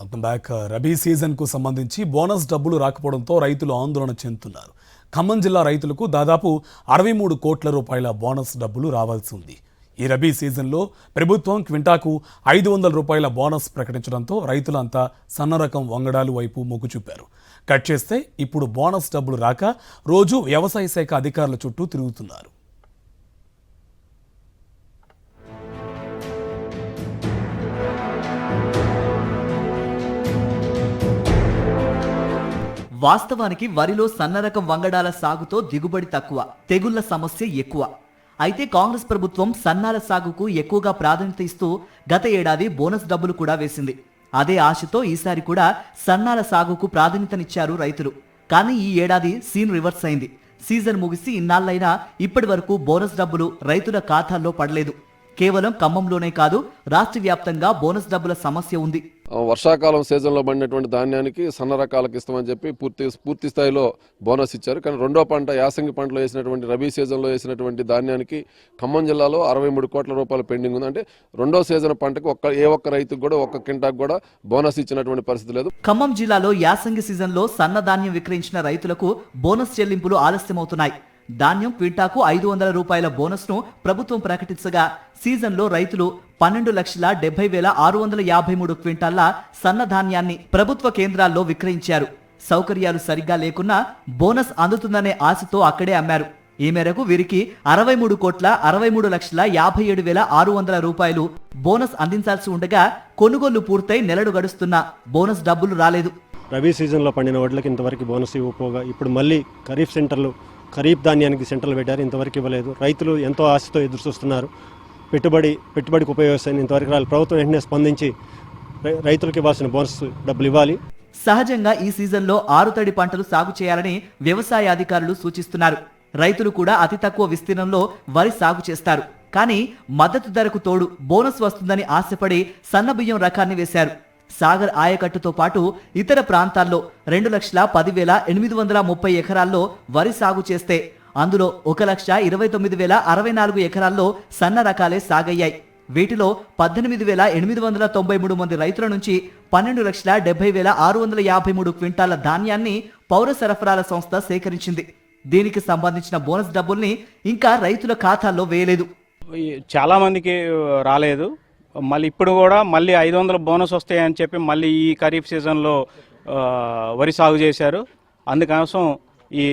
Welcome back. Rabi సీజన్కు సంబంధించి bonus డబ్బులు రాకపోవడంతో రైతులు ఆందోళన చెందుతున్నారు. ఖమ్మం జిల్లా రైతులకు దాదాపు 63 కోట్ల రూపాయల బోనస్ డబ్బులు రావాల్సి ఉంది. ఈ రబీ సీజన్లో ప్రభుత్వం క్వింటాకు 500 రూపాయల బోనస్ ప్రకటించడంతో రైతులంతా సన్నరకం వంగడాలు వైపు మొగ్గు చూపారు. కట్ చేస్తే ఇప్పుడు బోనస్ డబ్బులు రాక రోజు వ్యవసాయ శాఖ అధికారుల చుట్టూ తిరుగుతున్నారు. వాస్తవానికి వరిలో సన్నరకం వంగడాల సాగుతో దిగుబడి తక్కువ, తెగుళ్ల సమస్య ఎక్కువ. అయితే కాంగ్రెస్ ప్రభుత్వం సన్నాల సాగుకు ఎక్కువగా ప్రాధాన్యత ఇస్తూ గత ఏడాది బోనస్ డబ్బులు కూడా వేసింది. అదే ఆశతో ఈసారి కూడా సన్నాల సాగుకు ప్రాధాన్యతనిచ్చారు రైతులు. కానీ ఈ ఏడాది సీన్ రివర్స్ అయింది. సీజన్ ముగిసి ఇన్నాళ్లైనా ఇప్పటి వరకు బోనస్ డబ్బులు రైతుల ఖాతాల్లో పడలేదు. కేవలం ఖమ్మంలోనే కాదు, రాష్ట్ర వ్యాప్తంగా బోనస్ డబ్బుల సమస్య ఉంది. వర్షాకాలం సీజన్లో పడినటువంటి ధాన్యానికి సన్న రకాలకు ఇస్తామని చెప్పి పూర్తి స్థాయిలో బోనస్ ఇచ్చారు. కానీ రెండో పంట యాసంగి పంటలో వేసినటువంటి రబీ సీజన్లో వేసినటువంటి ధాన్యానికి ఖమ్మం జిల్లాలో 63 కోట్ల రూపాయలు పెండింగ్ ఉంది. అంటే రెండో సీజన్ పంటకు ఏ ఒక్క రైతుకు కూడా ఒక్క కింటాకు కూడా బోనస్ ఇచ్చినటువంటి పరిస్థితి లేదు. ఖమ్మం జిల్లాలో యాసంగి సీజన్లో సన్న ధాన్యం విక్రయించిన రైతులకు బోనస్ చెల్లింపులు ఆలస్యమవుతున్నాయి. ధాన్యం క్వింటాకు 500 రూపాయల బోనస్ ను ప్రభుత్వం ప్రకటించగా సీజన్లో రైతులు 12,70,653 క్వింటాళ్ల సన్న ధాన్యాన్ని ప్రభుత్వ కేంద్రాల్లో విక్రయించారు. సౌకర్యాలు సరిగ్గా లేకున్నా బోనస్ అందుతుందనే ఆశతో అక్కడే అమ్మారు. ఈ మేరకు వీరికి 63,63,57,600 రూపాయలు బోనస్ అందించాల్సి ఉండగా కొనుగోళ్లు పూర్తయి నెలడు గడుస్తున్నా బోనస్ డబ్బులు రాలేదు. రబీ సీజన్లో పండిన వడ్లకి ఇంతవరకు బోనస్ ఇవ్వకపోగా ఇప్పుడు మళ్ళీ ఖరీఫ్ ధాన్యానికి సెంటర్లు పెట్టారు. ఇంతవరకు ఇవ్వలేదు. రైతులు ఎంతో ఆశతో ఎదురు చూస్తున్నారు. పెట్టుబడికి ఉపయోగిస్తాయని ఇంతవరకు ప్రభుత్వం వెంటనే స్పందించి రైతులకు ఇవ్వాల్సిన బోనస్ డబ్బులు ఇవ్వాలి. సహజంగా ఈ సీజన్లో ఆరుతడి పంటలు సాగు చేయాలని వ్యవసాయ అధికారులు సూచిస్తున్నారు. రైతులు కూడా అతి తక్కువ విస్తీర్ణంలో వరి సాగు చేస్తారు. కానీ మద్దతు ధరకు తోడు బోనస్ వస్తుందని ఆశపడి సన్నబియ్యం రకాన్ని వేశారు. సాగర్ ఆయకట్టుతో పాటు ఇతర ప్రాంతాల్లో 2,10,830 ఎకరాల్లో వరి సాగు చేస్తే అందులో 1,29,064 ఎకరాల్లో సన్న రకాలే సాగయ్యాయి. వీటిలో 18,893 మంది రైతుల నుంచి 12,70,653 క్వింటాల ధాన్యాన్ని పౌర సరఫరాల సంస్థ సేకరించింది. దీనికి సంబంధించిన బోనస్ డబ్బుల్ని ఇంకా రైతుల ఖాతాల్లో వేయలేదు. చాలా మందికి రాలేదు. మళ్ళీ ఇప్పుడు కూడా మళ్ళీ 500 బోనస్ వస్తాయని చెప్పి మళ్ళీ ఈ ఖరీఫ్ సీజన్లో వరి సాగు చేశారు. అందుకోసం ఈ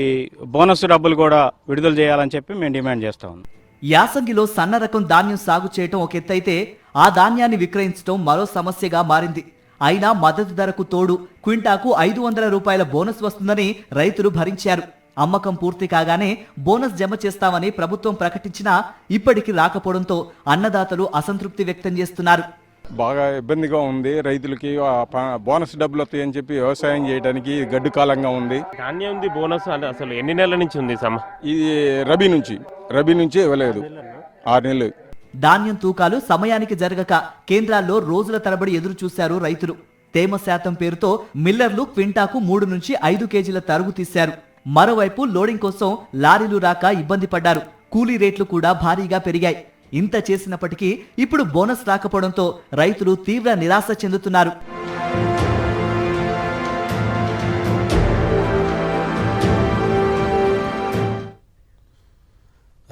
బోనస్ డబ్బులు కూడా విడుదల చేయాలని చెప్పి మేము డిమాండ్ చేస్తా ఉన్నాం. యాసంగిలో సన్న రకం ధాన్యం సాగు చేయటం ఒక ఎత్తైతే ఆ ధాన్యాన్ని విక్రయించడం మరో సమస్యగా మారింది. అయినా మద్దతు ధరకు తోడు క్వింటాకు 500 రూపాయల బోనస్ వస్తుందని రైతులు భరించారు. అమ్మకం పూర్తి కాగానే బోనస్ జమ చేస్తామని ప్రభుత్వం ప్రకటించినా ఇప్పటికీ రాకపోవడంతో అన్నదాతలు అసంతృప్తి వ్యక్తం చేస్తున్నారు. బాగా ఇబ్బందిగా ఉంది. రైతులకి బోనస్ డబ్బులు వస్తాయని చెప్పి వ్యవసాయం చేయడానికి గడ్డు కాలంగా ఉంది. ధాన్యం ఉంది బోనస్ అసలు ఎన్ని నెలల నుంచి ఉంది? ఇది రబీ నుంచి ఇవ్వలేదు. 6 నెలలు. ధాన్యం తూకాలు సమయానికి జరగక కేంద్రాల్లో రోజుల తరబడి ఎదురు చూశారు రైతులు. తేమ శాతం పేరుతో మిల్లర్లు క్వింటాకు 3 నుంచి 5 కేజీల తరుగు తీశారు. మరోవైపు లోడింగ్ కోసం లారీలు రాక ఇబ్బంది పడ్డారు. కూలీ రేట్లు కూడా భారీగా పెరిగాయి. ఇంత చేసినప్పటికీ ఇప్పుడు బోనస్ రాకపోవడంతో రైతులు తీవ్ర నిరాశ చెందుతున్నారు.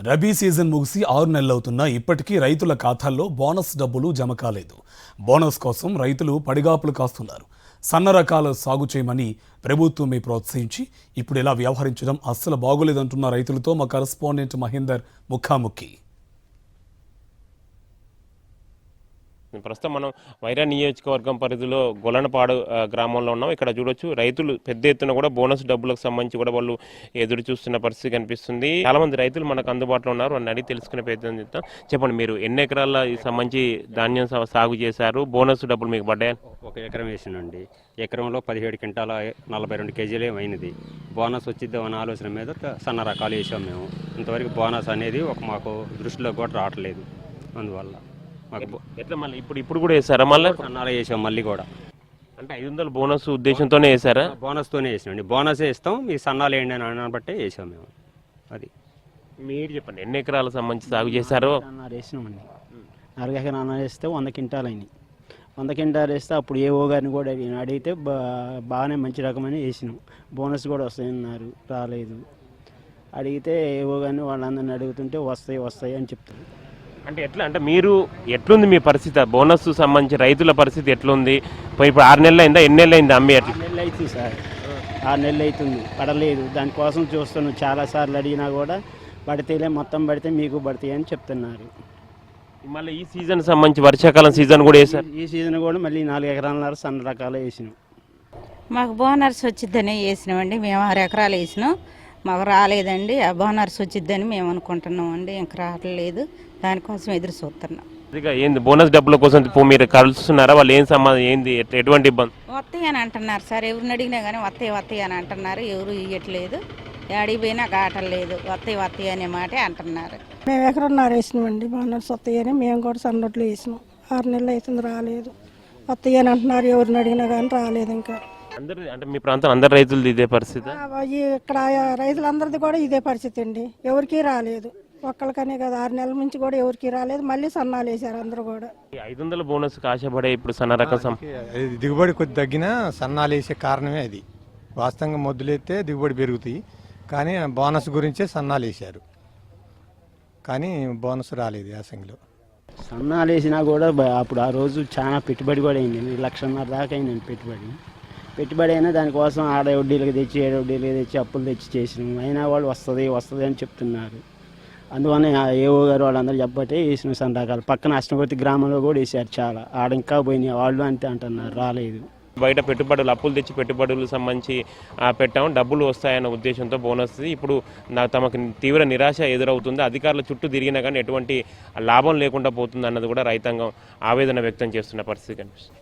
రబీ సీజన్ ముగిసి 6 నెలలవుతున్నా ఇప్పటికీ రైతుల ఖాతాల్లో బోనస్ డబ్బులు జమ కాలేదు. బోనస్ కోసం రైతులు పడిగాపులు కాస్తున్నారు. సన్న రకాలు సాగు చేయమని ప్రభుత్వమే ప్రోత్సహించి ఇప్పుడు ఇలా వ్యవహరించడం అస్సలు బాగోలేదంటున్న రైతులతో మా కరెస్పాండెంట్ మహేందర్ ముఖాముఖి. ప్రస్తుతం మనం వైరా నియోజకవర్గం పరిధిలో గొల్లనపాడు గ్రామంలో ఉన్నాం. ఇక్కడ చూడొచ్చు రైతులు పెద్ద ఎత్తున కూడా బోనస్ డబ్బులకు సంబంధించి కూడా వాళ్ళు ఎదురు చూస్తున్న పరిస్థితి కనిపిస్తుంది. చాలా మంది రైతులు మనకు అందుబాటులో ఉన్నారు. వాళ్ళని అడిగి తెలుసుకునే ప్రయత్నం చేద్దాం. చెప్పండి, మీరు ఎన్ని ఎకరాల సంబంధించి ధాన్యం సాగు చేశారు? బోనస్ డబ్బులు మీకు పడ్డాయి? 1 ఎకరం వేసినండి. ఎకరంలో 17 క్వింటాల 42 కేజీలు అయినది. బోనస్ వచ్చిద్దామని ఆలోచన మీద సన్న రకాలు వేసాం మేము. ఇంతవరకు బోనస్ అనేది మాకు దృష్టిలో కూడా రావట్లేదు. అందువల్ల ఎట్లా మళ్ళీ ఇప్పుడు కూడా వేసారా? మళ్ళీ సన్నాలు వేసాం మళ్ళీ కూడా. అంటే 500 బోనస్ ఉద్దేశంతోనే వేసారా? బోనస్తోనే వేసినండి. బోనసే ఇస్తాం, మీ సన్నాలు వేయండి అని బట్టే వేసాం మేము. అది మీరు చెప్పండి, ఎన్ని ఎకరాలకు సంబంధించి సాగు చేశారో? వేసినామండి. 4 ఎకరాలు వేస్తే 100 క్వింటాలు అయినాయి. 100 క్వింటాలు వేస్తే అప్పుడు ఏఓ గారిని కూడా అడిగితే బాగానే మంచి రకమని వేసినాం, బోనస్ కూడా వస్తాయన్నారు, రాలేదు. అడిగితే ఏఓ గారిని వాళ్ళందరిని అడుగుతుంటే వస్తాయి అని చెప్తారు. అంటే ఎట్లా అంటే మీరు ఎట్లుంది మీ పరిస్థితి బోనస్ సంబంధించి రైతుల పరిస్థితి ఎట్లుంది? ఇప్పుడు 6 నెలలు అయిందా, ఎన్ని నెలలు అయిందా అమ్మి? ఎట్లా 6 నెలలు అవుతుంది సార్, 6 నెలలు అవుతుంది, పడలేదు. దానికోసం చూస్తున్నాం, చాలాసార్లు అడిగినా కూడా పడితేలే, మొత్తం పడితే మీకు పడతాయి అని చెప్తున్నారు. మళ్ళీ ఈ సీజన్ సంబంధించి వర్షాకాలం సీజన్ కూడా వేసారు. ఈ సీజన్ కూడా మళ్ళీ 4 ఎకరాలన్నర సన్న రకాలు వేసినాం. మాకు బోనర్స్ వచ్చిద్దని వేసినామండి, మేము 6 ఎకరాలు వేసినాం, మాకు రాలేదండి. ఆ బోనర్స్ వచ్చిద్దని మేము అనుకుంటున్నాం అండి, ఇంకా రావట్లేదు, దానికోసం ఎదురు చూస్తున్నాం. ఇదిగా ఏంది బోనస్ డబ్బుల కోసం ఇప్పుడు మీరు కలుస్తున్నారా? వాళ్ళు ఏం సమాధానం ఏంది, ఎటువంటి ఇబ్బంది? వస్తాయి అని అంటున్నారు సార్, ఎవరిని అడిగినా కానీ వస్తాయి అని అంటున్నారు, ఎవరు ఇవ్వట్లేదు, అడిగిపోయినా కావట్లేదు, వస్తాయి అనే మాటే అంటున్నారు. మేము ఎకరన్నర వేసినామండి, బోనర్స్ వస్తాయని మేము కూడా సన్నట్లు వేసినాం. 6 నెలలు అవుతుంది, రాలేదు. వస్తాయి అని అంటున్నారు, ఎవరిని అడిగినా కానీ రాలేదు. ఇంకా అందరు అంటే మీ ప్రాంతం అందరు రైతులది ఇదే పరిస్థితి? ఇక్కడ రైతులందరిది కూడా ఇదే పరిస్థితి అండి, ఎవరికి రాలేదు. ఒక్కరికనే కదా, 6 నెలల నుంచి కూడా ఎవరికి రాలేదు. మళ్ళీ సన్నాలు వేసారు అందరూ కూడా. 500 బోనస్ ఆశపడే ఇప్పుడు సన్న రకం దిగుబడి కొద్ది తగ్గినా సన్నాలు వేసే కారణమే అది. వాస్తవంగా మొద్దులైతే దిగుబడి పెరుగుతాయి, కానీ బోనస్ గురించే సన్నాలు వేశారు, కానీ బోనస్ రాలేదు యాసంగిలో. సన్నాలు వేసినా కూడా అప్పుడు ఆ రోజు చాలా పెట్టుబడి కూడా అయింది, 1.5 లక్షల దాకా అయిందండి పెట్టుబడి అయినా దానికోసం ఆడ వడ్డీలకు తెచ్చి 7 వడ్డీలకు తెచ్చి అప్పులు తెచ్చి చేసినాం. అయినా వాళ్ళు వస్తుంది అని చెప్తున్నారు. అందువల్ల ఏఓ గారు వాళ్ళందరూ చెప్పబట్టే వేసిన సన్న రకాలు. పక్కన అష్టమూర్తి గ్రామంలో కూడా వేసారు చాలా, ఆడ ఇంకా పోయినాయి, వాళ్ళు అంతే అంటున్నారు, రాలేదు. బయట పెట్టుబడులు అప్పులు తెచ్చి పెట్టుబడులు సంబంధించి పెట్టాము, డబ్బులు వస్తాయన్న ఉద్దేశంతో బోనస్ ఇప్పుడు తమకు తీవ్ర నిరాశ ఎదురవుతుంది. అధికారుల చుట్టూ తిరిగినా కానీ ఎటువంటి లాభం లేకుండా పోతుంది అన్నది కూడా రైతాంగం ఆవేదన వ్యక్తం చేస్తున్న పరిస్థితి కనిపిస్తుంది.